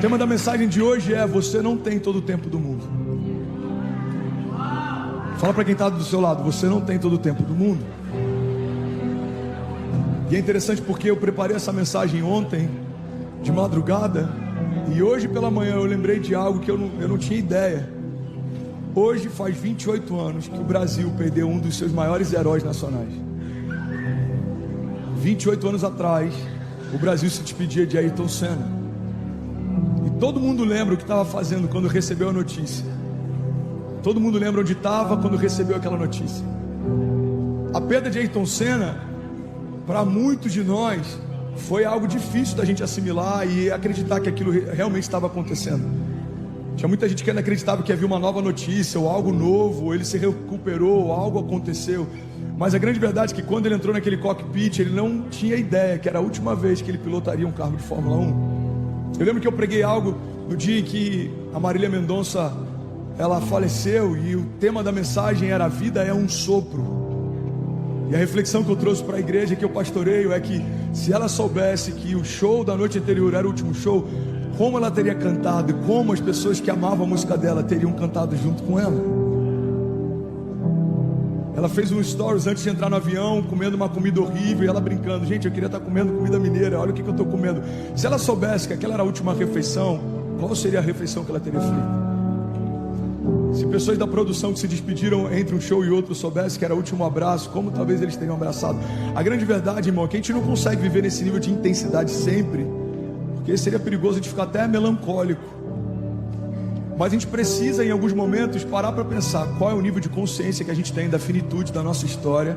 tema da mensagem de hoje é: você não tem todo o tempo do mundo. Fala para quem está do seu lado: você não tem todo o tempo do mundo. E é interessante porque eu preparei essa mensagem ontem de madrugada, e hoje pela manhã eu lembrei de algo que eu não tinha ideia. Hoje faz 28 anos que o Brasil perdeu um dos seus maiores heróis nacionais. 28 anos atrás, o Brasil se despedia de Ayrton Senna. E todo mundo lembra o que estava fazendo quando recebeu a notícia. Todo mundo lembra onde estava quando recebeu aquela notícia. A perda de Ayrton Senna, para muitos de nós, foi algo difícil da gente assimilar e acreditar que aquilo realmente estava acontecendo. Tinha muita gente que ainda acreditava que havia uma nova notícia, ou algo novo, ou ele se recuperou, ou algo aconteceu. Mas a grande verdade é que quando ele entrou naquele cockpit, ele não tinha ideia que era a última vez que ele pilotaria um carro de Fórmula 1. Eu lembro que eu preguei algo no dia em que a Marília Mendonça, ela faleceu, e o tema da mensagem era: a vida é um sopro. E a reflexão que eu trouxe para a igreja que eu pastoreio é que se ela soubesse que o show da noite anterior era o último show, como ela teria cantado e como as pessoas que amavam a música dela teriam cantado junto com ela. Ela fez um stories antes de entrar no avião, comendo uma comida horrível, e ela brincando: gente, eu queria estar comendo comida mineira, olha o que eu estou comendo. Se ela soubesse que aquela era a última refeição, qual seria a refeição que ela teria feito? Se pessoas da produção que se despediram entre um show e outro soubessem que era o último abraço, como talvez eles teriam abraçado. A grande verdade, irmão, é que a gente não consegue viver nesse nível de intensidade sempre, porque seria perigoso de ficar até melancólico. Mas a gente precisa, em alguns momentos, parar para pensar qual é o nível de consciência que a gente tem da finitude da nossa história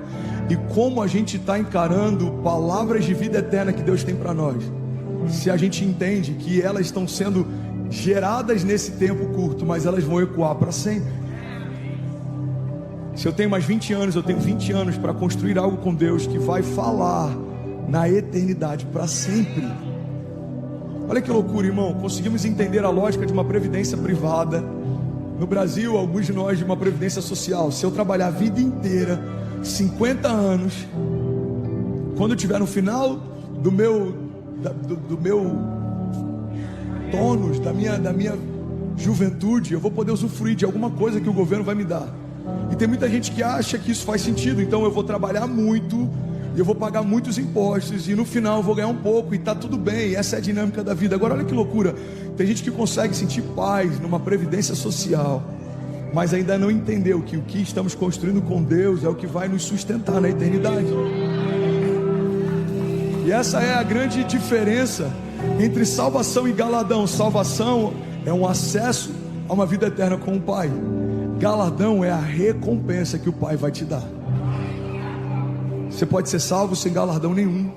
e como a gente está encarando palavras de vida eterna que Deus tem para nós. Se a gente entende que elas estão sendo geradas nesse tempo curto, mas elas vão ecoar para sempre. Se eu tenho mais 20 anos, eu tenho 20 anos para construir algo com Deus que vai falar na eternidade para sempre. Olha que loucura, irmão. Conseguimos entender a lógica de uma previdência privada. No Brasil, alguns de nós de uma previdência social. Se eu trabalhar a vida inteira, 50 anos, quando eu estiver no final do meu tônus, da minha juventude, eu vou poder usufruir de alguma coisa que o governo vai me dar. E tem muita gente que acha que isso faz sentido. Então eu vou trabalhar muito, eu vou pagar muitos impostos, e no final eu vou ganhar um pouco, e está tudo bem. Essa é a dinâmica da vida. Agora olha que loucura. Tem gente que consegue sentir paz numa previdência social, mas ainda não entendeu que o que estamos construindo com Deus é o que vai nos sustentar na eternidade. E essa é a grande diferença entre salvação e galardão. Salvação é um acesso a uma vida eterna com o Pai. Galardão é a recompensa que o Pai vai te dar. Você pode ser salvo sem galardão nenhum.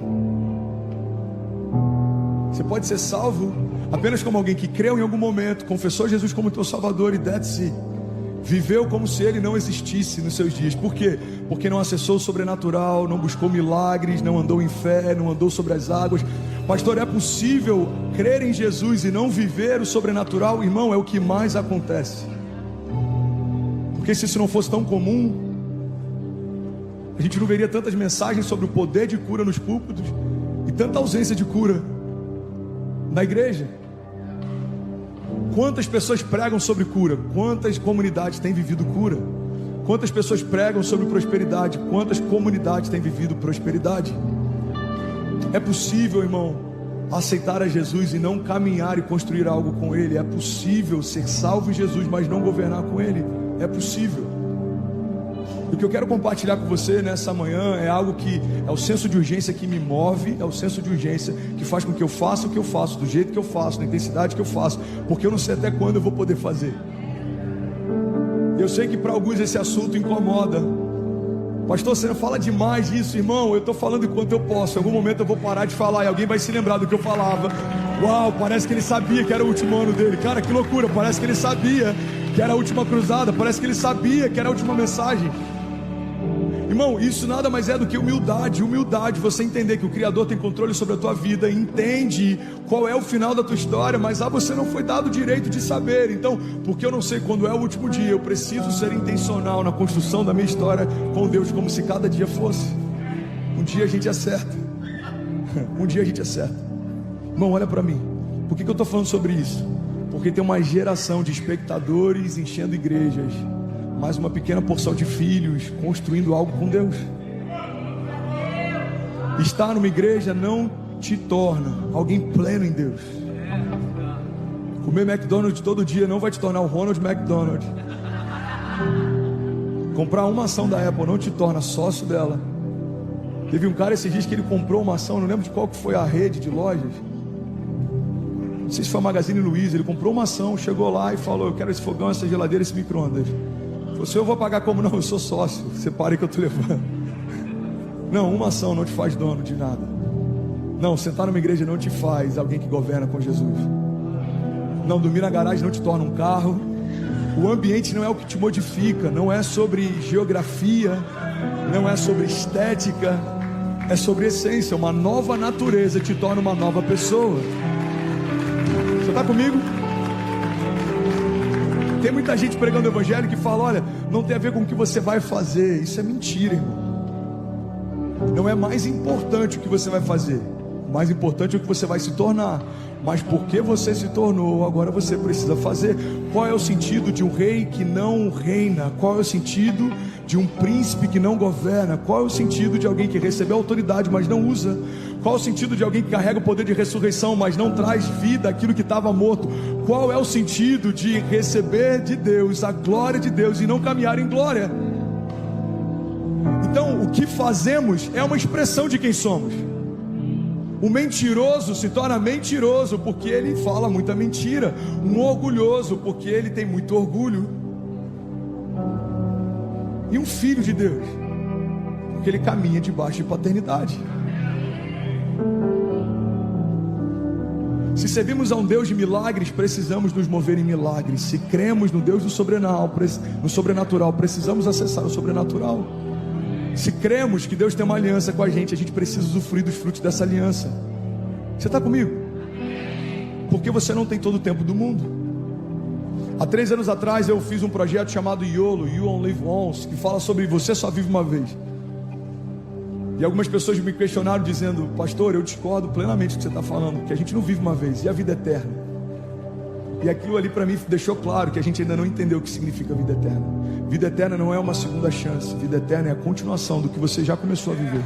Você pode ser salvo apenas como alguém que creu em algum momento, confessou Jesus como teu Salvador, e that's it. Viveu como se Ele não existisse nos seus dias. Por quê? Porque não acessou o sobrenatural, não buscou milagres, não andou em fé, não andou sobre as águas. Pastor, é possível crer em Jesus e não viver o sobrenatural? Irmão, é o que mais acontece. Porque se isso não fosse tão comum, a gente não veria tantas mensagens sobre o poder de cura nos púlpitos e tanta ausência de cura na igreja. Quantas pessoas pregam sobre cura? Quantas comunidades têm vivido cura? Quantas pessoas pregam sobre prosperidade? Quantas comunidades têm vivido prosperidade? É possível, irmão, aceitar a Jesus e não caminhar e construir algo com Ele. É possível ser salvo em Jesus, mas não governar com Ele. É possível. O que eu quero compartilhar com você nessa manhã é algo que é o senso de urgência que me move, é o senso de urgência que faz com que eu faça o que eu faço, do jeito que eu faço, na intensidade que eu faço, porque eu não sei até quando eu vou poder fazer. Eu sei que para alguns esse assunto incomoda. Pastor, você não fala demais disso, irmão. Eu estou falando enquanto eu posso. Em algum momento eu vou parar de falar e alguém vai se lembrar do que eu falava. Uau, parece que ele sabia que era o último ano dele. Cara, que loucura, parece que ele sabia que era a última cruzada, parece que ele sabia que era a última mensagem. Irmão, isso nada mais é do que humildade. Humildade, você entender que o Criador tem controle sobre a tua vida, entende qual é o final da tua história, mas você não foi dado o direito de saber. Então, porque eu não sei quando é o último dia, eu preciso ser intencional na construção da minha história com Deus, como se cada dia fosse. Um dia a gente acerta. Um dia a gente acerta. Irmão, olha para mim. Por que eu estou falando sobre isso? Porque tem uma geração de espectadores enchendo igrejas, mais uma pequena porção de filhos construindo algo com Deus. Estar numa igreja não te torna alguém pleno em Deus. Comer McDonald's todo dia não vai te tornar o Ronald McDonald. Comprar uma ação da Apple não te torna sócio dela. Teve um cara esses dias que ele comprou uma ação, não lembro de qual que foi a rede de lojas, não sei se foi a Magazine Luiza. Ele comprou uma ação, chegou lá e falou: eu quero esse fogão, essa geladeira, esse micro-ondas. Falou: se eu vou pagar como? Não, eu sou sócio, separe que eu estou levando. Não, uma ação não te faz dono de nada. Não, sentar numa igreja não te faz alguém que governa com Jesus. Não, dormir na garagem não te torna um carro. O ambiente não é o que te modifica. Não é sobre geografia, não é sobre estética, é sobre essência. Uma nova natureza te torna uma nova pessoa. Você está comigo? Tem muita gente pregando o evangelho que fala: olha, não tem a ver com o que você vai fazer. Isso é mentira, irmão. Não é mais importante o que você vai fazer, o mais importante é o que você vai se tornar. Mas porque você se tornou, agora você precisa fazer. Qual é o sentido de um rei que não reina? Qual é o sentido de um príncipe que não governa? Qual é o sentido de alguém que recebeu autoridade, mas não usa? Qual é o sentido de alguém que carrega o poder de ressurreição, mas não traz vida àquilo que estava morto? Qual é o sentido de receber de Deus a glória de Deus e não caminhar em glória? Então, o que fazemos é uma expressão de quem somos. O mentiroso se torna mentiroso porque ele fala muita mentira. Um orgulhoso porque ele tem muito orgulho. E um filho de Deus porque ele caminha debaixo de paternidade. Se servimos a um Deus de milagres, precisamos nos mover em milagres. Se cremos no Deus do sobrenatural, precisamos acessar o sobrenatural. Se cremos que Deus tem uma aliança com a gente precisa usufruir dos frutos dessa aliança. Você está comigo? Porque você não tem todo o tempo do mundo. Há 3 anos atrás eu fiz um projeto chamado YOLO, You Only Live Once, que fala sobre você só vive uma vez. E algumas pessoas me questionaram dizendo: pastor, eu discordo plenamente do que você está falando, que a gente não vive uma vez, e a vida eterna? E aquilo ali para mim deixou claro que a gente ainda não entendeu o que significa vida eterna. Vida eterna não é uma segunda chance. Vida eterna é a continuação do que você já começou a viver.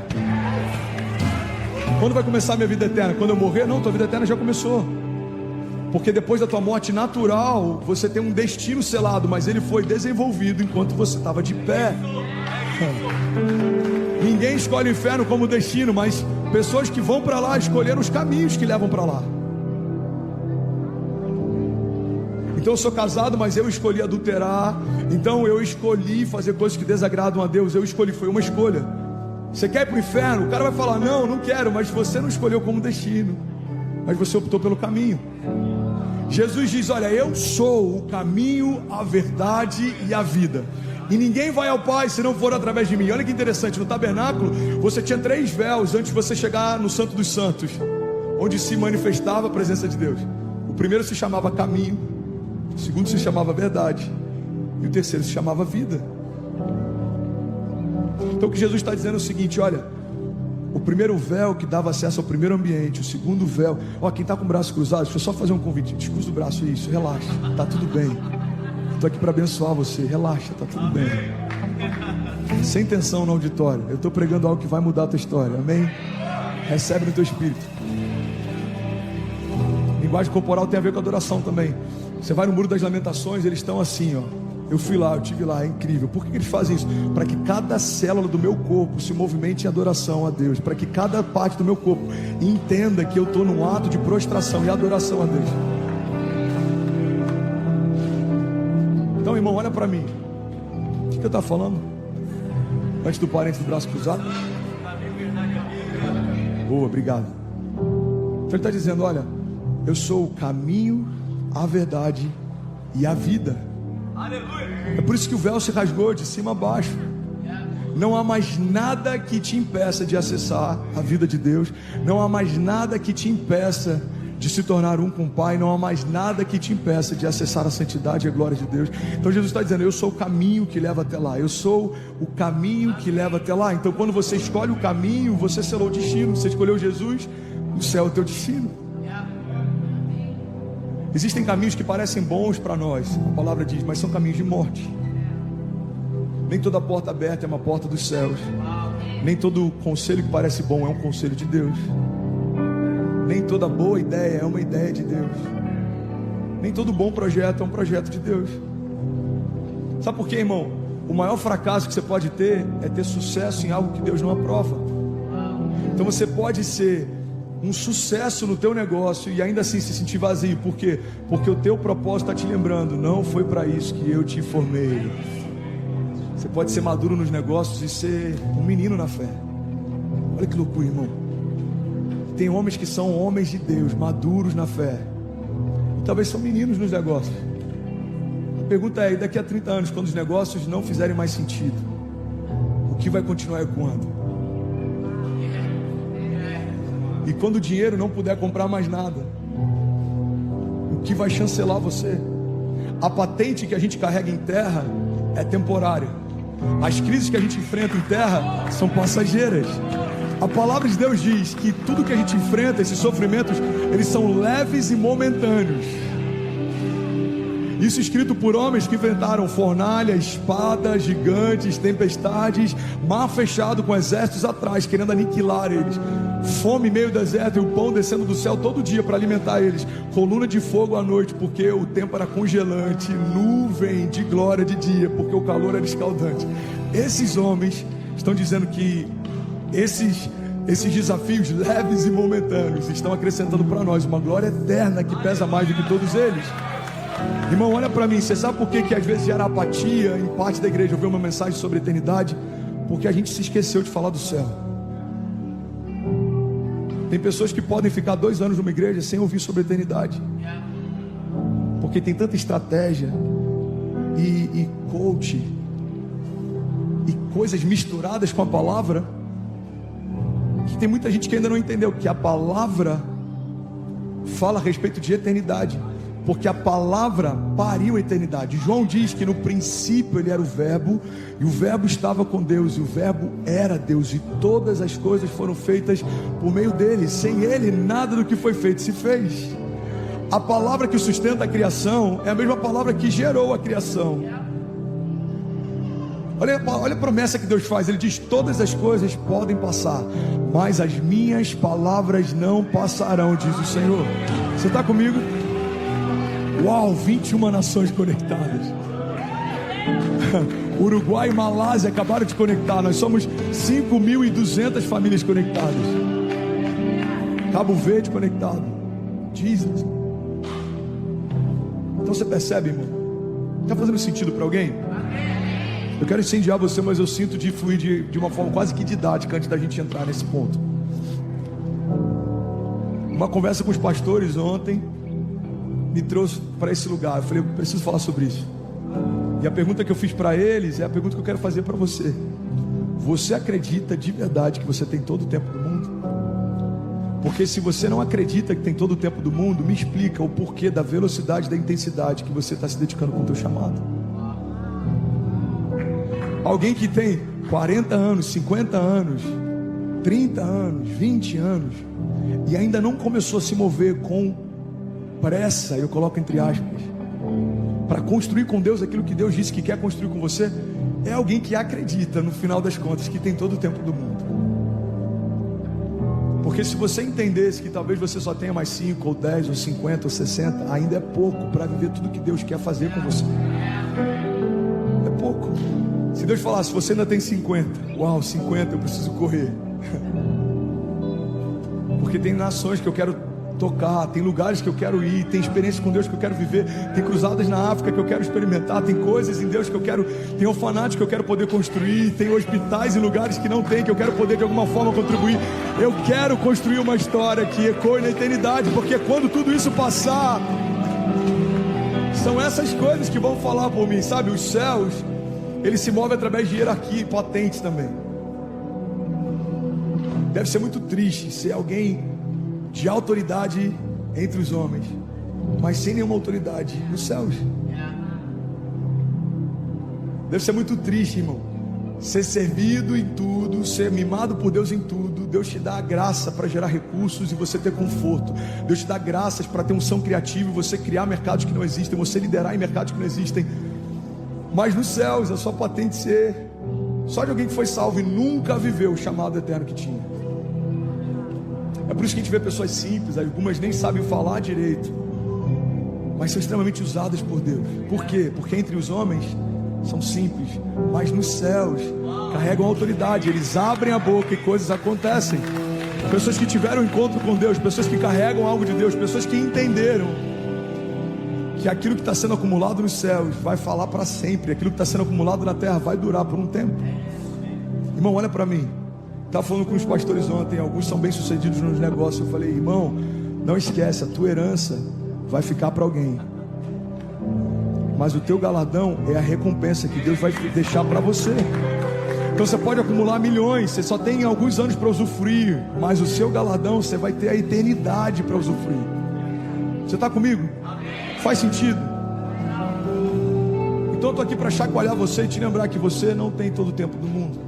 Quando vai começar a minha vida eterna? Quando eu morrer? Não, tua vida eterna já começou. Porque depois da tua morte natural, você tem um destino selado, mas ele foi desenvolvido enquanto você estava de pé. Ninguém escolhe o inferno como destino, mas pessoas que vão para lá escolheram os caminhos que levam para lá. Então eu sou casado, mas eu escolhi adulterar. Então eu escolhi fazer coisas que desagradam a Deus. Eu escolhi, foi uma escolha. Você quer ir para o inferno? O cara vai falar: não, não quero. Mas você não escolheu como destino, mas você optou pelo caminho. Jesus diz: olha, eu sou o caminho, a verdade e a vida, e ninguém vai ao Pai se não for através de mim. Olha que interessante, no tabernáculo você tinha 3 véus antes de você chegar no Santo dos Santos, onde se manifestava a presença de Deus. O primeiro se chamava caminho, o segundo se chamava verdade, e o terceiro se chamava vida. Então o que Jesus está dizendo é o seguinte: olha, o primeiro véu que dava acesso ao primeiro ambiente, o segundo véu, ó, quem está com o braço cruzado, deixa eu só fazer um convite, descruza o braço, isso, relaxa, está tudo bem, estou aqui para abençoar você, relaxa, está tudo bem, sem tensão no auditório, eu estou pregando algo que vai mudar a tua história, amém? Recebe no teu espírito. Linguagem corporal tem a ver com adoração também. Você vai no Muro das Lamentações, eles estão assim, ó. Eu fui lá, eu estive lá, é incrível. Por que eles fazem isso? Para que cada célula do meu corpo se movimente em adoração a Deus. Para que cada parte do meu corpo entenda que eu estou num ato de prostração e adoração a Deus. Então, irmão, olha para mim. O que eu estava falando? Antes do parente do braço cruzado? Boa, obrigado. Então ele está dizendo: olha, eu sou o caminho, a verdade e a vida. É por isso que o véu se rasgou de cima a baixo. Não há mais nada que te impeça de acessar a vida de Deus. Não há mais nada que te impeça de se tornar um com o Pai. Não há mais nada que te impeça de acessar a santidade e a glória de Deus. Então Jesus está dizendo: eu sou o caminho que leva até lá. Eu sou o caminho que leva até lá. Então quando você escolhe o caminho, você selou o destino. Você escolheu Jesus, o céu é o teu destino. Existem caminhos que parecem bons para nós, a palavra diz, mas são caminhos de morte. Nem toda porta aberta é uma porta dos céus. Nem todo conselho que parece bom é um conselho de Deus. Nem toda boa ideia é uma ideia de Deus. Nem todo bom projeto é um projeto de Deus. Sabe por quê, irmão? O maior fracasso que você pode ter é ter sucesso em algo que Deus não aprova. Então você pode ser um sucesso no teu negócio e ainda assim se sentir vazio. Por quê? Porque o teu propósito está te lembrando, não foi para isso que eu te formei. Você pode ser maduro nos negócios e ser um menino na fé. Olha que loucura, irmão. Tem homens que são homens de Deus, maduros na fé, e talvez são meninos nos negócios. A pergunta é, e daqui a 30 anos, quando os negócios não fizerem mais sentido, o que vai continuar ecoando? E quando o dinheiro não puder comprar mais nada, o que vai chancelar você? A patente que a gente carrega em terra é temporária. As crises que a gente enfrenta em terra são passageiras. A palavra de Deus diz que tudo que a gente enfrenta, esses sofrimentos, eles são leves e momentâneos. Isso escrito por homens que enfrentaram fornalha, espada, gigantes, tempestades, mar fechado com exércitos atrás, querendo aniquilar eles. Fome em meio ao deserto e o pão descendo do céu todo dia para alimentar eles. Coluna de fogo à noite, porque o tempo era congelante. Nuvem de glória de dia, porque o calor era escaldante. Esses homens estão dizendo que esses desafios leves e momentâneos estão acrescentando para nós uma glória eterna que pesa mais do que todos eles. Irmão, olha para mim, você sabe por que às vezes gera apatia em parte da igreja ouvir uma mensagem sobre a eternidade? Porque a gente se esqueceu de falar do céu. Tem pessoas que podem ficar 2 anos numa igreja sem ouvir sobre a eternidade, porque tem tanta estratégia e coach e coisas misturadas com a palavra, que tem muita gente que ainda não entendeu que a palavra fala a respeito de eternidade, porque a palavra pariu a eternidade. João diz que no princípio ele era o verbo, e o verbo estava com Deus, e o verbo era Deus, e todas as coisas foram feitas por meio dele. Sem ele nada do que foi feito se fez. A palavra que sustenta a criação é a mesma palavra que gerou a criação. Olha a promessa que Deus faz. Ele diz, todas as coisas podem passar, mas as minhas palavras não passarão, diz o Senhor. Você está comigo? Uau, 21 nações conectadas. Uruguai e Malásia acabaram de conectar. Nós somos 5.200 famílias conectadas. Cabo Verde conectado. Jesus. Então você percebe, irmão? Está fazendo sentido para alguém? Eu quero incendiar você, mas eu sinto de fluir de uma forma quase que didática antes da gente entrar nesse ponto. Uma conversa com os pastores ontem me trouxe para esse lugar. Eu falei, eu preciso falar sobre isso. E a pergunta que eu fiz para eles é a pergunta que eu quero fazer para você. Você acredita de verdade que você tem todo o tempo do mundo? Porque se você não acredita que tem todo o tempo do mundo, me explica o porquê da velocidade, da intensidade que você está se dedicando com o teu chamado. Alguém que tem 40 anos, 50 anos, 30 anos, 20 anos, e ainda não começou a se mover com pressa, eu coloco entre aspas, para construir com Deus aquilo que Deus disse que quer construir com você, é alguém que acredita, no final das contas, que tem todo o tempo do mundo. Porque se você entendesse que talvez você só tenha mais 5, ou 10, ou 50, ou 60, ainda é pouco para viver tudo que Deus quer fazer com você. É pouco. Se Deus falasse, você ainda tem 50, uau, 50, eu preciso correr. Porque tem nações que eu quero tocar, tem lugares que eu quero ir, tem experiências com Deus que eu quero viver, tem cruzadas na África que eu quero experimentar, tem coisas em Deus que eu quero, tem orfanatos que eu quero poder construir, tem hospitais e lugares que não tem, que eu quero poder de alguma forma contribuir. Eu quero construir uma história que ecoe na eternidade, porque quando tudo isso passar, são essas coisas que vão falar por mim, sabe? Os céus, eles se movem através de hierarquia e patentes também. Deve ser muito triste ser alguém de autoridade entre os homens, mas sem nenhuma autoridade nos céus. Deve ser muito triste, irmão, ser servido em tudo, ser mimado por Deus em tudo. Deus te dá a graça para gerar recursos e você ter conforto. Deus te dá graças para ter unção criativa e você criar mercados que não existem, você liderar em mercados que não existem. Mas nos céus a sua patente ser só de alguém que foi salvo e nunca viveu o chamado eterno que tinha. É por isso que a gente vê pessoas simples, algumas nem sabem falar direito, mas são extremamente usadas por Deus. Por quê? Porque entre os homens são simples, mas nos céus carregam autoridade. Eles abrem a boca e coisas acontecem. Pessoas que tiveram encontro com Deus, pessoas que carregam algo de Deus, pessoas que entenderam que aquilo que está sendo acumulado nos céus vai falar para sempre, aquilo que está sendo acumulado na terra vai durar por um tempo. Irmão, olha para mim. Estava falando com os pastores ontem, alguns são bem sucedidos nos negócios. Eu falei, irmão, não esquece, a tua herança vai ficar para alguém, mas o teu galardão é a recompensa que Deus vai deixar para você. Então você pode acumular milhões, você só tem alguns anos para usufruir, mas o seu galardão você vai ter a eternidade para usufruir. Você está comigo? Faz sentido? Então eu estou aqui para chacoalhar você e te lembrar que você não tem todo o tempo do mundo.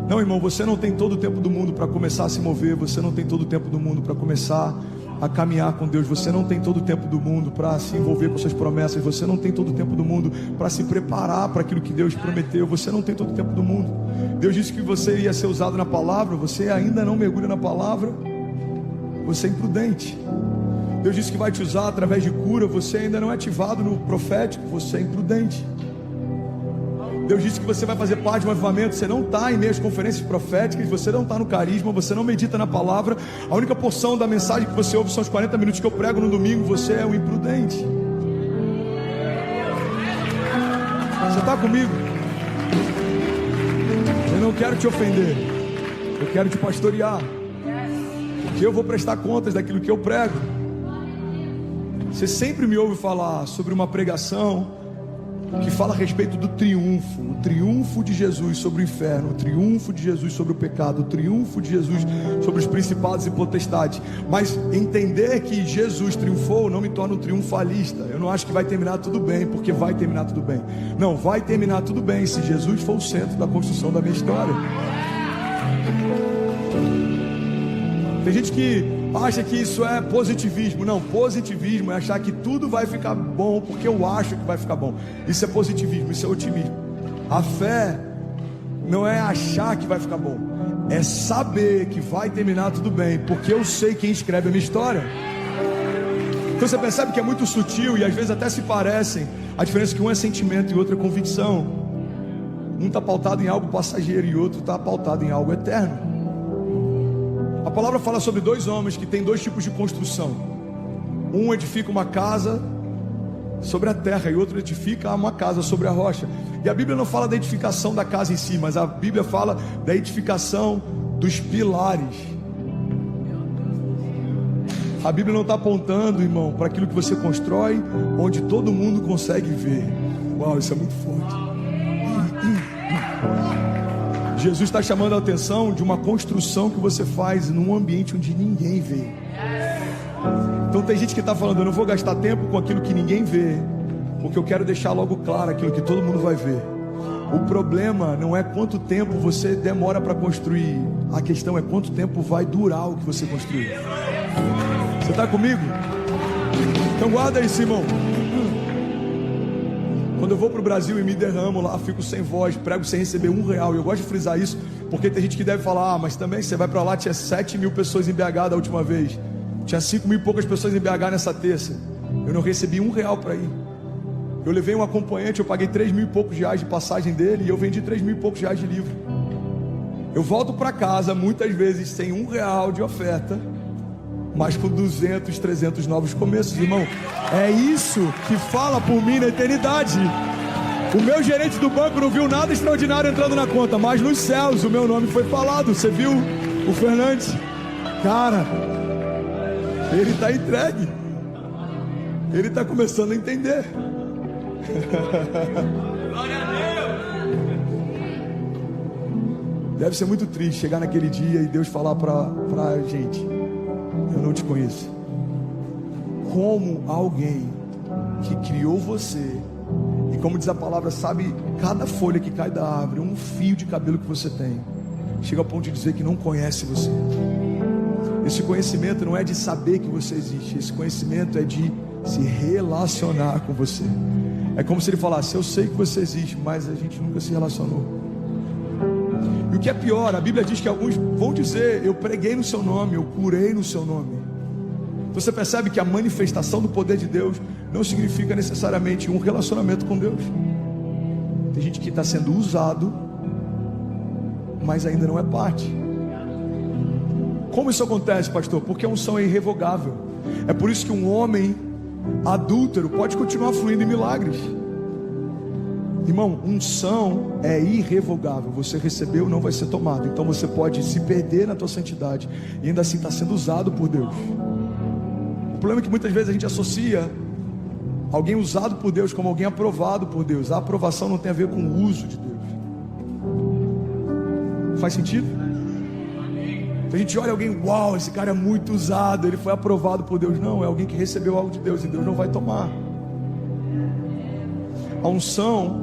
Não, irmão, você não tem todo o tempo do mundo para começar a se mover. Você não tem todo o tempo do mundo para começar a caminhar com Deus. Você não tem todo o tempo do mundo para se envolver com suas promessas. Você não tem todo o tempo do mundo para se preparar para aquilo que Deus prometeu. Você não tem todo o tempo do mundo. Deus disse que você ia ser usado na palavra. Você ainda não mergulha na palavra. Você é imprudente. Deus disse que vai te usar através de cura. Você ainda não é ativado no profético. Você é imprudente. Deus disse que você vai fazer parte de um avivamento. Você não está em meio às conferências proféticas. Você não está no carisma. Você não medita na palavra. A única porção da mensagem que você ouve são os 40 minutos que eu prego no domingo. Você é um imprudente. Você está comigo? Eu não quero te ofender. Eu quero te pastorear. Porque eu vou prestar contas daquilo que eu prego. Você sempre me ouve falar sobre uma pregação que fala a respeito do triunfo, o triunfo de Jesus sobre o inferno, o triunfo de Jesus sobre o pecado, o triunfo de Jesus sobre os principados e potestades. Mas entender que Jesus triunfou não me torna um triunfalista. Eu não acho que vai terminar tudo bem, porque vai terminar tudo bem. Não, vai terminar tudo bem se Jesus for o centro da construção da minha história. Tem gente que acha que isso é positivismo. Não, positivismo é achar que tudo vai ficar bom porque eu acho que vai ficar bom. Isso é positivismo, isso é otimismo. A fé não é achar que vai ficar bom, é saber que vai terminar tudo bem, porque eu sei quem escreve a minha história. Então você percebe que é muito sutil e às vezes até se parecem. A diferença é que um é sentimento e outro é convicção. Um está pautado em algo passageiro e outro está pautado em algo eterno. A palavra fala sobre dois homens que têm dois tipos de construção. Um edifica uma casa sobre a terra e outro edifica uma casa sobre a rocha. E a Bíblia não fala da edificação da casa em si, mas a Bíblia fala da edificação dos pilares. A Bíblia não está apontando, irmão, para aquilo que você constrói, onde todo mundo consegue ver. Uau, isso é muito forte. Jesus está chamando a atenção de uma construção que você faz num ambiente onde ninguém vê. Então tem gente que está falando, eu não vou gastar tempo com aquilo que ninguém vê, porque eu quero deixar logo claro aquilo que todo mundo vai ver. O problema não é quanto tempo você demora para construir, a questão é quanto tempo vai durar o que você construiu. Você está comigo? Então guarda isso, irmão. Quando eu vou para o Brasil e me derramo lá, fico sem voz, prego sem receber R$1. E eu gosto de frisar isso, porque tem gente que deve falar, mas também você vai para lá, tinha 7.000 pessoas em BH da última vez, tinha 5.000 e poucas pessoas em BH nessa terça, eu não recebi R$1 para ir. Eu levei um acompanhante, eu paguei 3.000 e poucos reais de passagem dele, e eu vendi 3.000 e poucos reais de livro. Eu volto para casa muitas vezes sem R$1 de oferta, mas com 200, 300 novos começos, irmão. É isso que fala por mim na eternidade. O meu gerente do banco não viu nada extraordinário entrando na conta, mas nos céus o meu nome foi falado. Você viu o Fernandes? Cara, ele está entregue. Ele está começando a entender. Glória a Deus. Deve ser muito triste chegar naquele dia e Deus falar para a gente, eu não te conheço. Como alguém que criou você e como diz a palavra, sabe cada folha que cai da árvore, um fio de cabelo que você tem. Chega ao ponto de dizer que não conhece você. Esse conhecimento não é de saber que você existe. Esse conhecimento é de se relacionar com você. É como se ele falasse: eu sei que você existe, mas a gente nunca se relacionou. E o que é pior, a Bíblia diz que alguns vão dizer: eu preguei no seu nome, eu curei no seu nome. Você percebe que a manifestação do poder de Deus não significa necessariamente um relacionamento com Deus. Tem gente que está sendo usado, mas ainda não é parte. Como isso acontece, pastor? Porque a unção é irrevogável. É por isso que um homem adúltero pode continuar fluindo em milagres. Irmão, unção é irrevogável. Você recebeu, não vai ser tomado. Então você pode se perder na tua santidade e ainda assim estar sendo usado por Deus. O problema é que muitas vezes a gente associa alguém usado por Deus como alguém aprovado por Deus. A aprovação não tem a ver com o uso de Deus. Faz sentido? A gente olha alguém: uau, esse cara é muito usado, ele foi aprovado por Deus. Não, é alguém que recebeu algo de Deus e Deus não vai tomar. A unção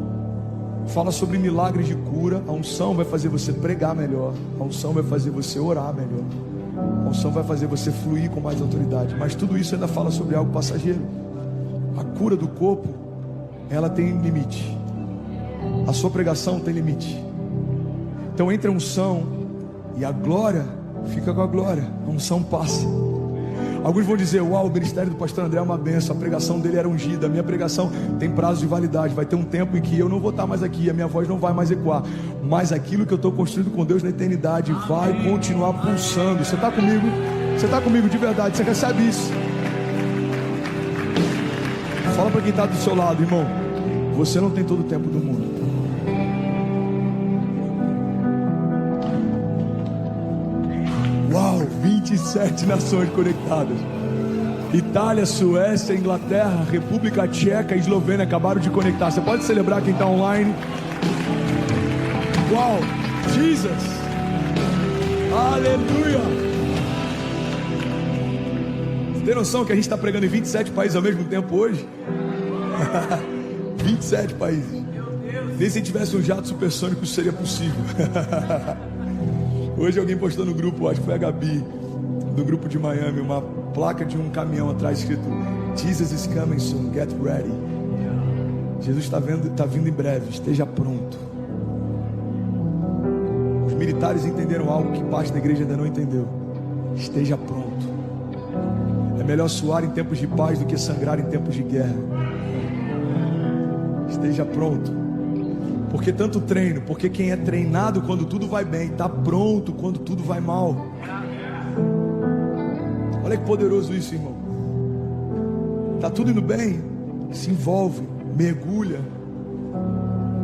fala sobre milagres de cura. A unção vai fazer você pregar melhor. A unção vai fazer você orar melhor. A unção vai fazer você fluir com mais autoridade. Mas tudo isso ainda fala sobre algo passageiro. A cura do corpo, ela tem limite. A sua pregação tem limite. Então entre a unção e a glória, fica com a glória. A unção passa. Alguns vão dizer: uau, o ministério do pastor André é uma benção, a pregação dele era ungida. A minha pregação tem prazo de validade. Vai ter um tempo em que eu não vou estar mais aqui, a minha voz não vai mais ecoar, mas aquilo que eu estou construindo com Deus na eternidade vai continuar pulsando. Você está comigo? Você está comigo de verdade? Você recebe isso? Fala para quem está do seu lado: irmão, você não tem todo o tempo do mundo. Uau, 27 nações conectadas. Itália, Suécia, Inglaterra, República Tcheca e Eslovênia acabaram de conectar. Você pode celebrar quem está online? Uau, Jesus! Aleluia! Você tem noção que a gente está pregando em 27 países ao mesmo tempo hoje? 27 países. Nem se tivesse um jato supersônico isso seria possível. Hoje alguém postou no grupo, acho que foi a Gabi, do grupo de Miami, uma placa de um caminhão atrás escrito: Jesus is coming soon, get ready. Jesus está vindo em breve, esteja pronto. Os militares entenderam algo que parte da igreja ainda não entendeu: esteja pronto. É melhor suar em tempos de paz do que sangrar em tempos de guerra. Esteja pronto. Por que tanto treino? Porque quem é treinado quando tudo vai bem, está pronto quando tudo vai mal. Olha que poderoso isso, irmão. Está tudo indo bem, se envolve, mergulha.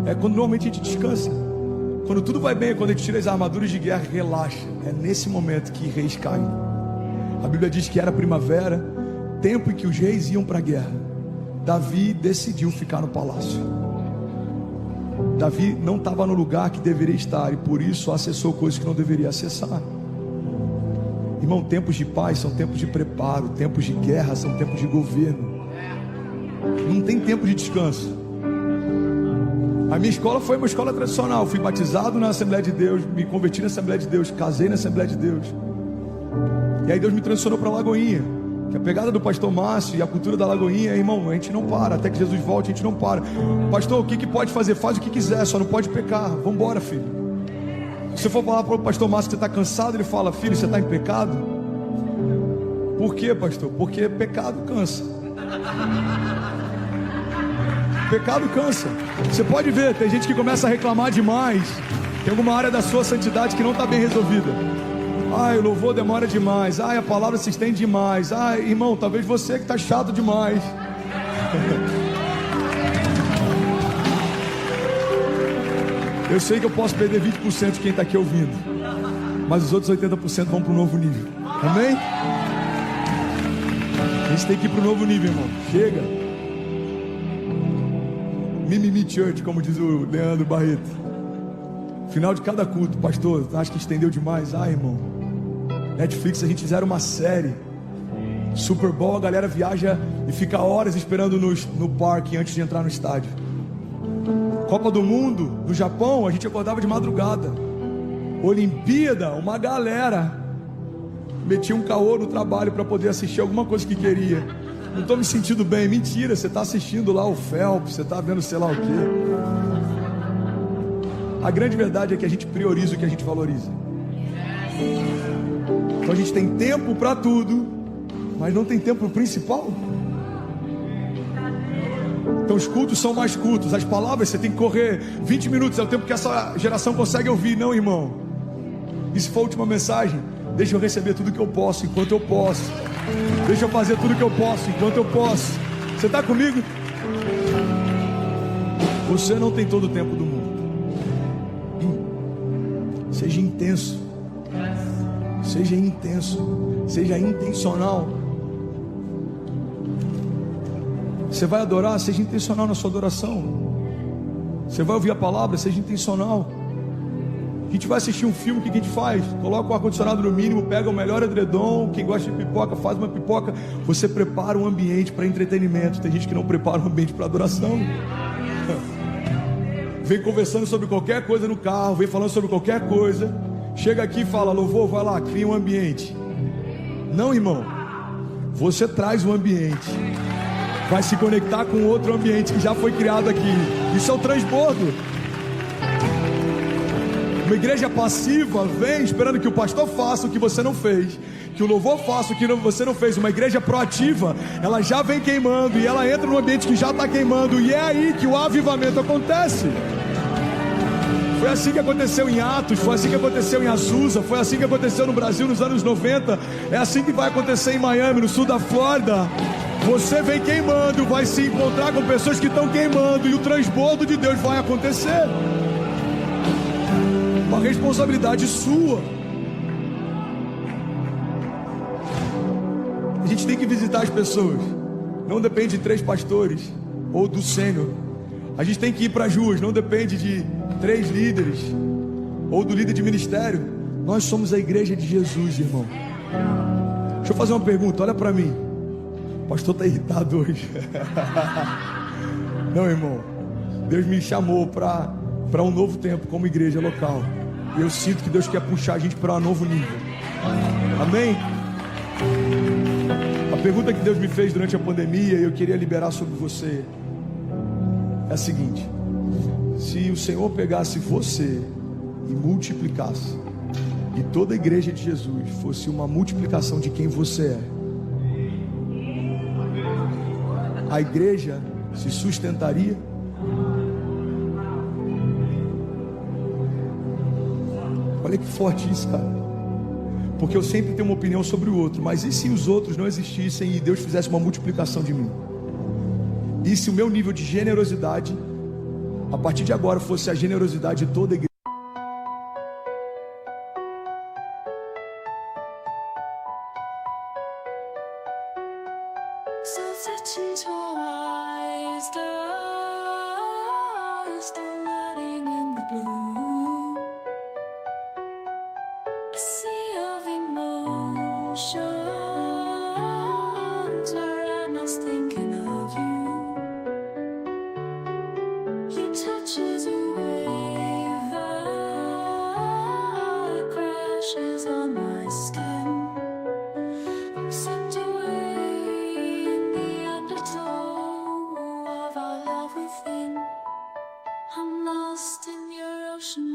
É quando normalmente a gente descansa. Quando tudo vai bem, quando a gente tira as armaduras de guerra, relaxa. É nesse momento que reis caem. A Bíblia diz que era primavera, tempo em que os reis iam para a guerra. Davi decidiu ficar no palácio. Davi não estava no lugar que deveria estar e por isso acessou coisas que não deveria acessar. Irmão, tempos de paz são tempos de preparo, tempos de guerra são tempos de governo. Não tem tempo de descanso. A minha escola foi uma escola tradicional. Fui batizado na Assembleia de Deus, me converti na Assembleia de Deus, casei na Assembleia de Deus. E aí Deus me transicionou para Lagoinha. Que a pegada do pastor Márcio e a cultura da Lagoinha, irmão, a gente não para, até que Jesus volte a gente não para. Pastor, o que pode fazer? Faz o que quiser, só não pode pecar. Vamos embora, filho. Se você for falar para o pastor Márcio que você está cansado, ele fala: filho, você está em pecado? Por quê, pastor? Porque pecado cansa. Pecado cansa. Você pode ver, tem gente que começa a reclamar demais. Tem alguma área da sua santidade que não está bem resolvida. Ai, o louvor demora demais. Ai, a palavra se estende demais. Ai, irmão, talvez você que está chato demais. Eu sei que eu posso perder 20% de quem está aqui ouvindo, mas os outros 80% vão para o novo nível. Amém? A gente tem que ir para o novo nível, irmão. Chega. Mimimi Church, como diz o Leandro Barreto. Final de cada culto: pastor, acho que estendeu demais. Ai, irmão, Netflix, a gente fizeram uma série. Super Bowl, a galera viaja e fica horas esperando no parque antes de entrar no estádio. Copa do Mundo, do Japão, a gente acordava de madrugada. Olimpíada, uma galera metia um caô no trabalho para poder assistir alguma coisa que queria. Não estou me sentindo bem. Mentira, você está assistindo lá o Phelps, você está vendo sei lá o quê. A grande verdade é que a gente prioriza o que a gente valoriza. Então a gente tem tempo para tudo, mas não tem tempo principal. Então os cultos são mais cultos. As palavras você tem que correr 20 minutos, é o tempo que essa geração consegue ouvir. Não, irmão. E se for a última mensagem, deixa eu receber tudo que eu posso, enquanto eu posso. Deixa eu fazer tudo que eu posso, enquanto eu posso. Você está comigo? Você não tem todo o tempo do mundo. Seja intenso. Seja intenso. Seja intencional. Você vai adorar, seja intencional na sua adoração. Você vai ouvir a palavra, seja intencional. A gente vai assistir um filme, o que a gente faz? Coloca o ar-condicionado no mínimo, pega o melhor edredom. Quem gosta de pipoca, faz uma pipoca. Você prepara um ambiente para entretenimento. Tem gente que não prepara um ambiente para adoração. Vem conversando sobre qualquer coisa no carro, vem falando sobre qualquer coisa. Chega aqui e fala, louvor, vai lá, cria um ambiente. Não, irmão. Você traz um ambiente. Vai se conectar com outro ambiente que já foi criado aqui. Isso é o transbordo. Uma igreja passiva vem esperando que o pastor faça o que você não fez, que o louvor faça o que você não fez. Uma igreja proativa, ela já vem queimando e ela entra no ambiente que já está queimando, e é aí que o avivamento acontece. Foi assim que aconteceu em Atos, foi assim que aconteceu em Azusa, foi assim que aconteceu no Brasil nos anos 90, é assim que vai acontecer em Miami, no sul da Flórida. Você vem queimando, vai se encontrar com pessoas que estão queimando, e o transbordo de Deus vai acontecer. Uma responsabilidade sua. A gente tem que visitar as pessoas. Não depende de 3 pastores ou do sênior. A gente tem que ir para as ruas. Não depende de 3 líderes ou do líder de ministério. Nós somos a igreja de Jesus, irmão. Deixa eu fazer uma pergunta, olha para mim. O pastor está irritado hoje. Não, irmão. Deus me chamou para um novo tempo como igreja local. E eu sinto que Deus quer puxar a gente para um novo nível. Amém? A pergunta que Deus me fez durante a pandemia, e eu queria liberar sobre você, é a seguinte: se o Senhor pegasse você e multiplicasse, e toda a igreja de Jesus fosse uma multiplicação de quem você é, a igreja se sustentaria? Olha que forte isso, cara. Porque eu sempre tenho uma opinião sobre o outro. Mas e se os outros não existissem e Deus fizesse uma multiplicação de mim? E se o meu nível de generosidade, a partir de agora, fosse a generosidade de toda a igreja? I'm lost in your ocean.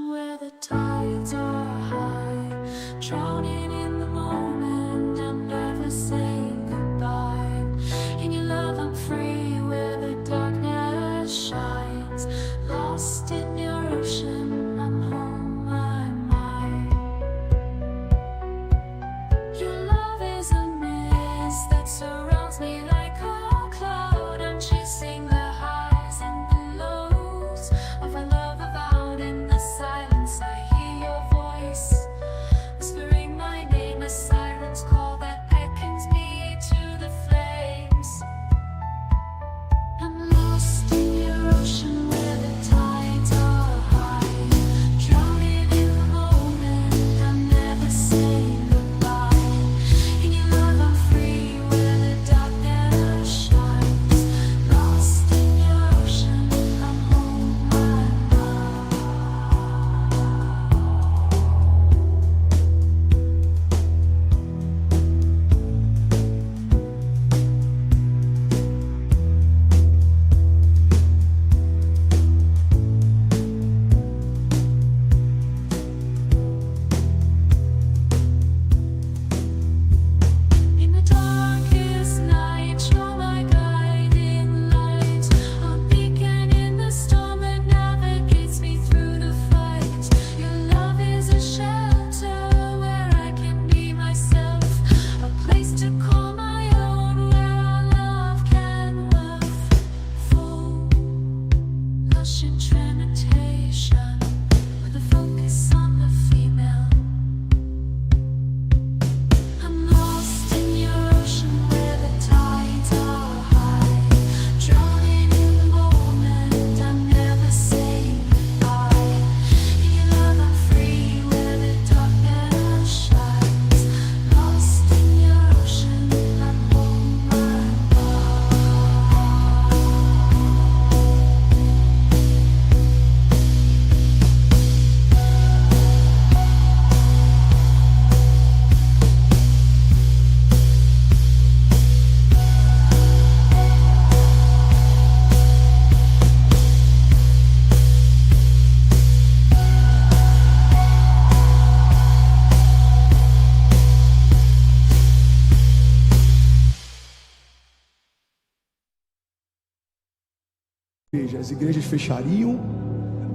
As igrejas fechariam,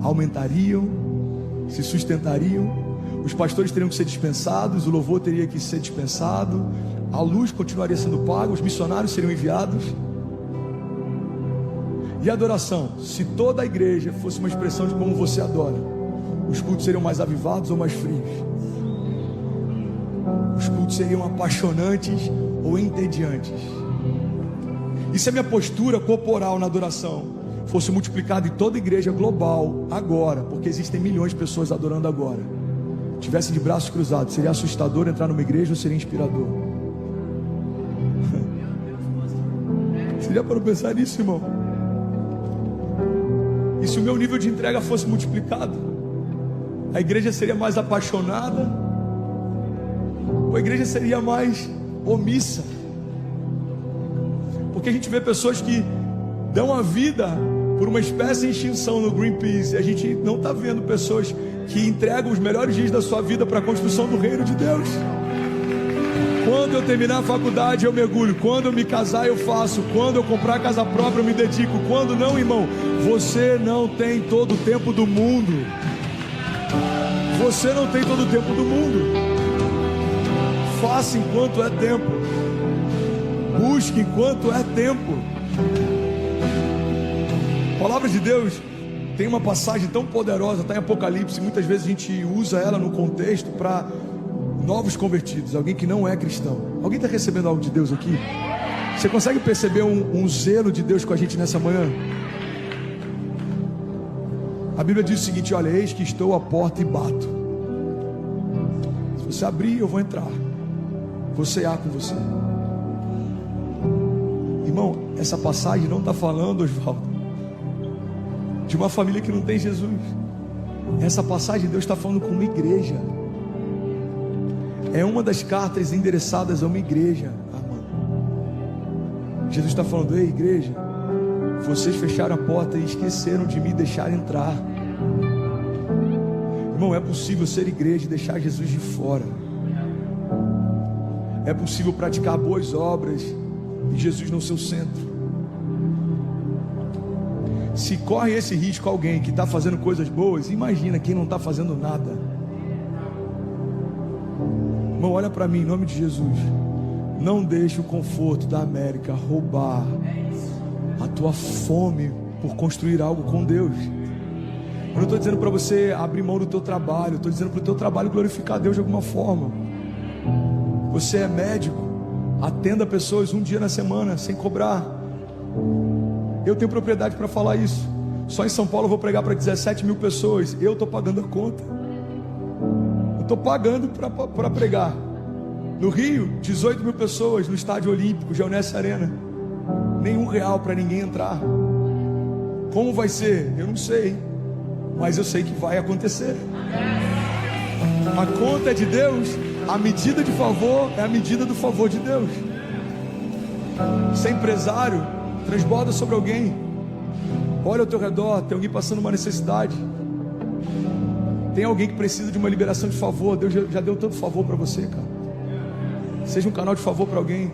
aumentariam, se sustentariam, os pastores teriam que ser dispensados, o louvor teria que ser dispensado, a luz continuaria sendo paga, os missionários seriam enviados. E a adoração? Se toda a igreja fosse uma expressão de como você adora, os cultos seriam mais avivados ou mais frios? Os cultos seriam apaixonantes ou entediantes? E se a minha postura corporal na adoração fosse multiplicada em toda a igreja global agora, porque existem milhões de pessoas adorando agora, tivesse de braços cruzados, seria assustador entrar numa igreja ou seria inspirador? Seria para pensar nisso, irmão? E se o meu nível de entrega fosse multiplicado, a igreja seria mais apaixonada ou a igreja seria mais omissa? Porque a gente vê pessoas que dão a vida por uma espécie de extinção no Greenpeace, e a gente não está vendo pessoas que entregam os melhores dias da sua vida para a construção do reino de Deus. Quando eu terminar a faculdade eu mergulho, quando eu me casar eu faço, quando eu comprar casa própria eu me dedico, quando não, irmão, você não tem todo o tempo do mundo. Você não tem todo o tempo do mundo. Faça enquanto é tempo, busque enquanto é tempo. A palavra de Deus tem uma passagem tão poderosa, está em Apocalipse, muitas vezes a gente usa ela no contexto para novos convertidos, alguém que não é cristão. Alguém está recebendo algo de Deus aqui? Você consegue perceber um zelo de Deus com a gente nessa manhã? A Bíblia diz o seguinte: olha, eis que estou à porta e bato. Se você abrir, eu vou entrar, vou cear com você. Irmão, essa passagem não está falando, Osvaldo, de uma família que não tem Jesus. Essa passagem Deus está falando com uma igreja. É uma das cartas endereçadas a uma igreja, amado. Jesus está falando: ei, igreja, vocês fecharam a porta e esqueceram de me deixar entrar. Irmão, é possível ser igreja e deixar Jesus de fora. É possível praticar boas obras e Jesus não ser o centro. Se corre esse risco alguém que está fazendo coisas boas, imagina quem não está fazendo nada. Irmão, olha para mim, em nome de Jesus. Não deixe o conforto da América roubar a tua fome por construir algo com Deus. Eu não estou dizendo para você abrir mão do teu trabalho, eu estou dizendo para o teu trabalho glorificar a Deus de alguma forma. Você é médico, atenda pessoas um dia na semana sem cobrar. Eu tenho propriedade para falar isso. Só em São Paulo eu vou pregar para 17 mil pessoas. Eu estou pagando a conta. Eu estou pagando para pregar. No Rio, 18 mil pessoas no Estádio Olímpico, Geonesse Arena. Nenhum real para ninguém entrar. Como vai ser? Eu não sei. Mas eu sei que vai acontecer. A conta é de Deus. A medida de favor é a medida do favor de Deus. Ser empresário, transborda sobre alguém. Olha ao teu redor, tem alguém passando uma necessidade. Tem alguém que precisa de uma liberação de favor. Deus já deu tanto favor para você, cara. Seja um canal de favor para alguém.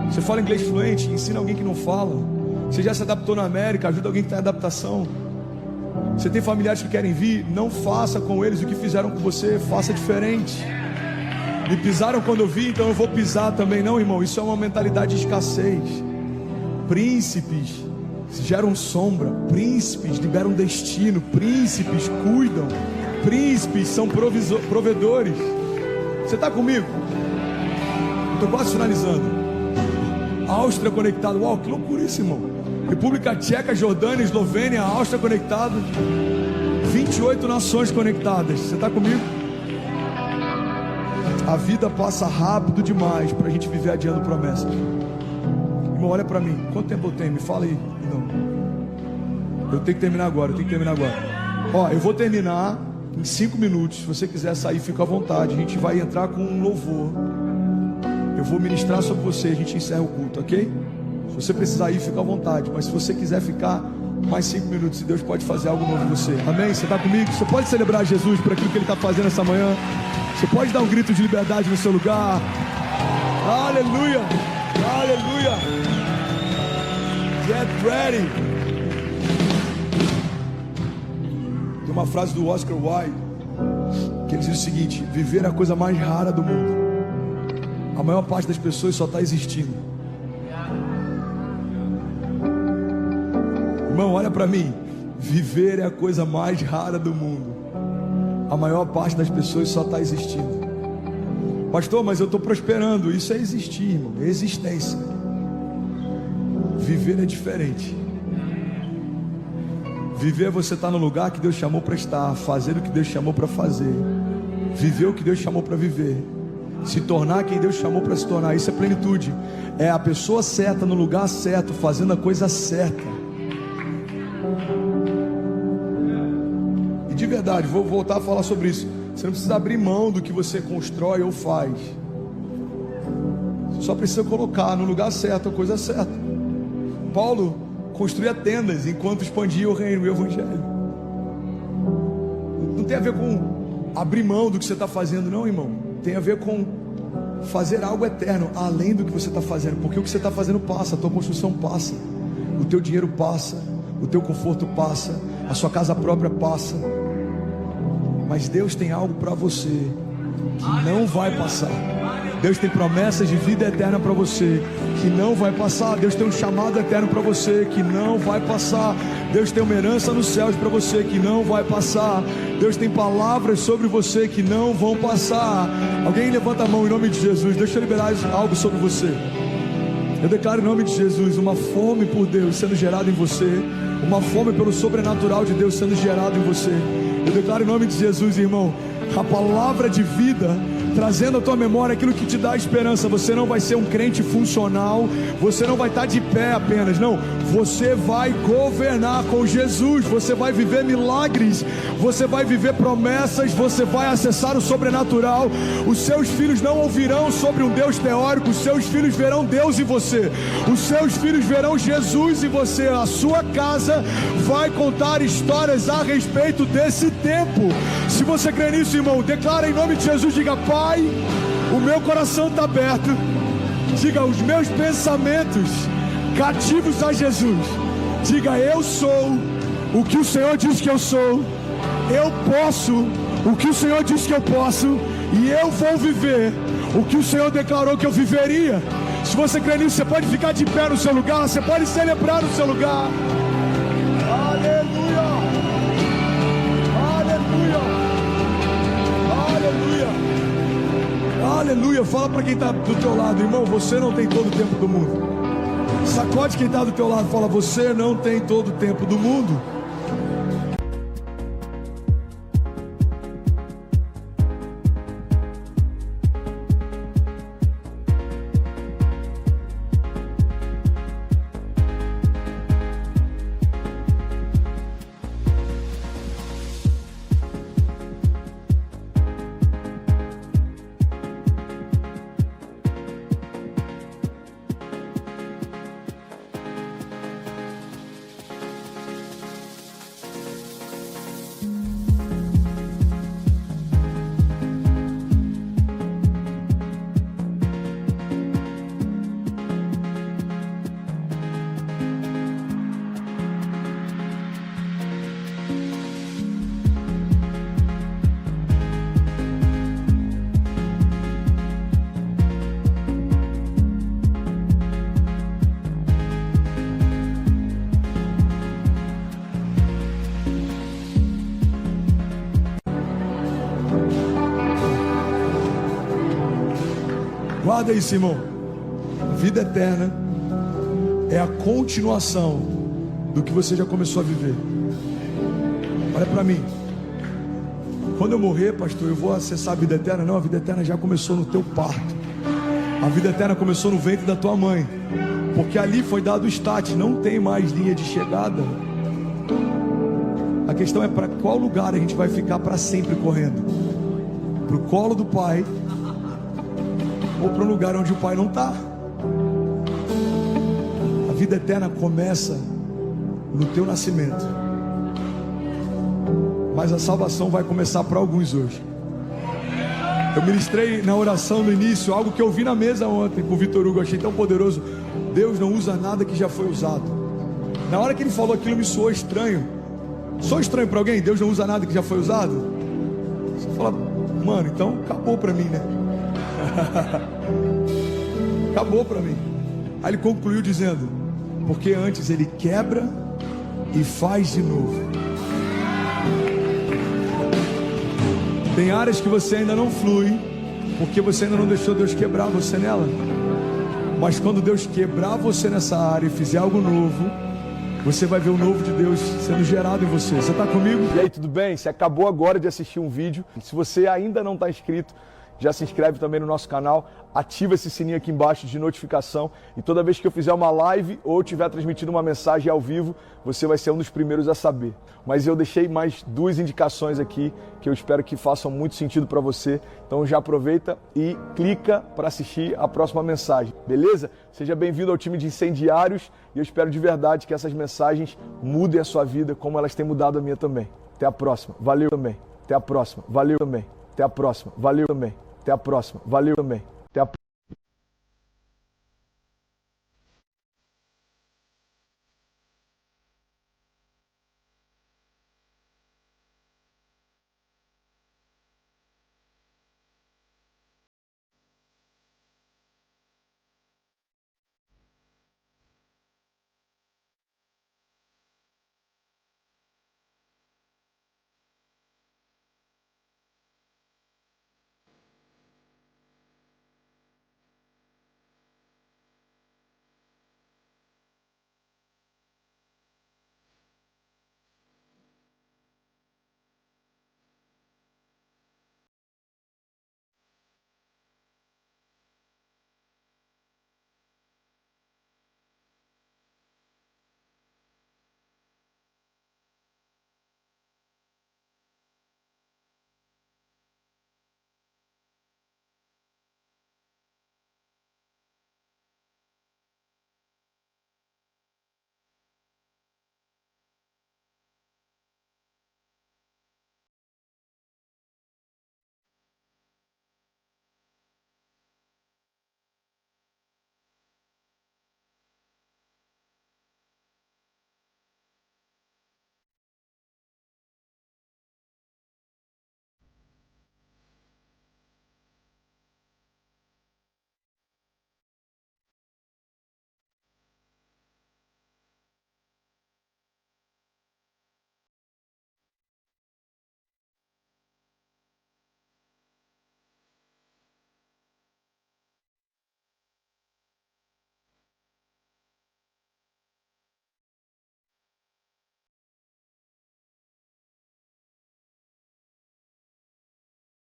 Você fala inglês fluente, ensina alguém que não fala. Você já se adaptou na América, ajuda alguém que está em adaptação. Você tem familiares que querem vir, não faça com eles o que fizeram com você, faça diferente. Me pisaram quando eu vi, então eu vou pisar também. Não, irmão, isso é uma mentalidade de escassez. Príncipes geram sombra, príncipes liberam destino, príncipes cuidam, príncipes são provedores. Você está comigo? Estou quase finalizando. Áustria conectado, uau, que loucura isso, irmão. República Tcheca, Jordânia, Eslovênia, Áustria conectado, 28 nações conectadas. Você está comigo? A vida passa rápido demais para a gente viver adiando promessas. Irmão, olha para mim. Quanto tempo eu tenho? Me fala aí. Não. Eu tenho que terminar agora. Ó, eu vou terminar em 5 minutos. Se você quiser sair, fica à vontade. A gente vai entrar com um louvor. Eu vou ministrar sobre você. A gente encerra o culto, ok? Se você precisar ir, fica à vontade. Mas se você quiser ficar mais 5 minutos, Deus pode fazer algo novo em você. Amém? Você está comigo? Você pode celebrar Jesus por aquilo que Ele está fazendo essa manhã. Você pode dar um grito de liberdade no seu lugar. Aleluia! Aleluia! Get ready! uma frase do Oscar Wilde, que ele diz o seguinte: viver é a coisa mais rara do mundo. A maior parte das pessoas só está existindo. Irmão, olha para mim. Viver é a coisa mais rara do mundo. A maior parte das pessoas só está existindo. Pastor, mas eu estou prosperando. Isso é existir, irmão, é existência. Viver é diferente. Viver é você estar no lugar que Deus chamou para estar, fazer o que Deus chamou para fazer, viver o que Deus chamou para viver, se tornar quem Deus chamou para se tornar. Isso é plenitude. É a pessoa certa no lugar certo, fazendo a coisa certa. E de verdade, vou voltar a falar sobre isso. Você não precisa abrir mão do que você constrói ou faz. Você só precisa colocar no lugar certo a coisa certa. Paulo construía tendas enquanto expandia o reino e o evangelho. Não tem a ver com abrir mão do que você está fazendo, não, irmão. Tem a ver com fazer algo eterno além do que você está fazendo. Porque o que você está fazendo passa, a tua construção passa, o teu dinheiro passa, o teu conforto passa, a sua casa própria passa. Mas Deus tem algo para você que não vai passar. Deus tem promessas de vida eterna para você que não vai passar. Deus tem um chamado eterno para você que não vai passar. Deus tem uma herança nos céus para você que não vai passar. Deus tem palavras sobre você que não vão passar. Alguém levanta a mão em nome de Jesus. Deixa eu liberar algo sobre você. Eu declaro em nome de Jesus uma fome por Deus sendo gerada em você, uma fome pelo sobrenatural de Deus sendo gerado em você. Eu declaro em nome de Jesus, irmão, a palavra de vida trazendo à tua memória aquilo que te dá esperança. Você não vai ser um crente funcional, você não vai estar de pé apenas, não. Você vai governar com Jesus, você vai viver milagres, você vai viver promessas, você vai acessar o sobrenatural. Os seus filhos não ouvirão sobre um Deus teórico, os seus filhos verão Deus em você, os seus filhos verão Jesus em você. A sua casa vai contar histórias a respeito desse tempo. Se você crê nisso, irmão, declara em nome de Jesus, diga: Pai, o meu coração está aberto. Diga: os meus pensamentos cativos a Jesus. Diga: eu sou o que o Senhor diz que eu sou. Eu posso o que o Senhor diz que eu posso. E eu vou viver o que o Senhor declarou que eu viveria. Se você crê nisso, você pode ficar de pé no seu lugar, você pode celebrar no seu lugar. Aleluia, aleluia, aleluia, aleluia. Fala para quem está do teu lado: irmão, você não tem todo o tempo do mundo. Sacode quem está do teu lado, fala: você não tem todo o tempo do mundo. Guarda isso, irmão. Vida eterna é a continuação do que você já começou a viver. Olha para mim. Quando eu morrer, pastor, eu vou acessar a vida eterna? Não, a vida eterna já começou no teu parto. A vida eterna começou no ventre da tua mãe, porque ali foi dado o start. Não tem mais linha de chegada. A questão é para qual lugar a gente vai ficar para sempre correndo. Para o colo do Pai, ou para um lugar onde o Pai não está. A vida eterna começa no teu nascimento, mas a salvação vai começar para alguns hoje. Eu ministrei na oração no início algo que eu vi na mesa ontem com o Vitor Hugo, achei tão poderoso. Deus não usa nada que já foi usado. Na hora que ele falou aquilo me soou estranho, Sou estranho para alguém? Deus não usa nada que já foi usado? Você fala, mano, então acabou para mim, né? Acabou para mim. Aí ele concluiu dizendo, porque antes ele quebra e faz de novo. Tem áreas que você ainda não flui, porque você ainda não deixou Deus quebrar você nela. Mas quando Deus quebrar você nessa área e fizer algo novo, você vai ver o novo de Deus sendo gerado em você. Você está comigo? E aí, tudo bem? Você acabou agora de assistir um vídeo. Se você ainda não está inscrito, já se inscreve também no nosso canal, ativa esse sininho aqui embaixo de notificação e toda vez que eu fizer uma live ou estiver transmitindo uma mensagem ao vivo, você vai ser um dos primeiros a saber. Mas eu deixei mais 2 indicações aqui que eu espero que façam muito sentido para você. Então já aproveita e clica para assistir a próxima mensagem, beleza? Seja bem-vindo ao time de incendiários e eu espero de verdade que essas mensagens mudem a sua vida como elas têm mudado a minha também. Até a próxima. Valeu também. Até a próxima. Valeu também. Até a próxima. Valeu também. Até a próxima. Valeu também.